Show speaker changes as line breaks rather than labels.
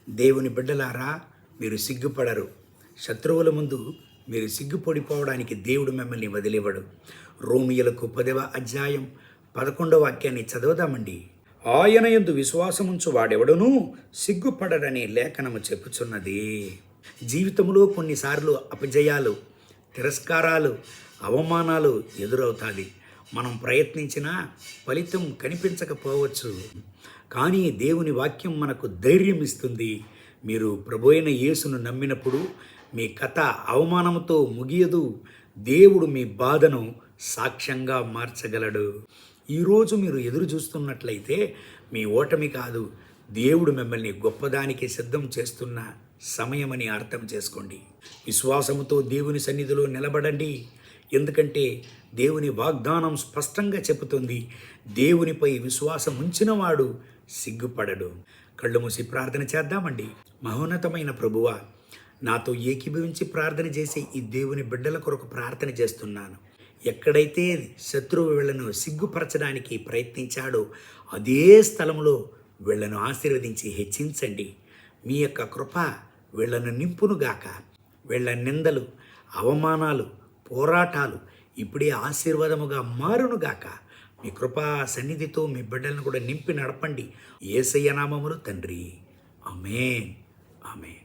దేవుని బిడ్డలారా, మీరు సిగ్గుపడరు. శత్రువుల ముందు మీరు సిగ్గుపడిపోవడానికి దేవుడు మిమ్మల్ని వదిలివ్వడు. రోమియోలకు 10వ అధ్యాయం 11వ వాక్యాన్ని చదువుదామండి. ఆయన యందు విశ్వాసముంచు వాడెవడునూ సిగ్గుపడడని లేఖనము చెప్పుచున్నది. జీవితంలో కొన్నిసార్లు అపజయాలు, తిరస్కారాలు, అవమానాలు ఎదురవుతాది. మనం ప్రయత్నించినా ఫలితం కనిపించకపోవచ్చు. కానీ దేవుని వాక్యం మనకు ధైర్యం ఇస్తుంది. మీరు ప్రభు అయిన యేసును నమ్మినప్పుడు మీ కథ అవమానంతో ముగియదు. దేవుడు మీ బాధను సాక్ష్యంగా మార్చగలడు. ఈరోజు మీరు ఎదురు చూస్తున్నట్లయితే మీ ఓటమి కాదు, దేవుడు మిమ్మల్ని గొప్పదానికి సిద్ధం చేస్తున్న సమయమని అర్థం చేసుకోండి. విశ్వాసముతో దేవుని సన్నిధిలో నిలబడండి. ఎందుకంటే దేవుని వాగ్దానం స్పష్టంగా చెబుతుంది, దేవునిపై విశ్వాసం ఉంచినవాడు సిగ్గుపడడు. కళ్ళు మూసి ప్రార్థన చేద్దామండి. మహోన్నతమైన ప్రభువా, నాతో ఏకీభవించి ప్రార్థన చేసి ఈ దేవుని బిడ్డల కొరకు ప్రార్థన చేస్తున్నాను. ఎక్కడైతే శత్రువు వీళ్లను సిగ్గుపరచడానికి ప్రయత్నించాడో అదే స్థలంలో వీళ్లను ఆశీర్వదించి హెచ్చించండి. మీ యొక్క కృప వీళ్లను నింపునుగాక. వీళ్ల నిందలు, అవమానాలు, పోరాటాలు ఇప్పుడే ఆశీర్వాదముగా మారునుగాక. మీ కృపా సన్నిధితో మీ బిడ్డలను కూడా నింపి నడపండి. యేసయ్య నామములో తండ్రి, ఆమేన్, ఆమేన్.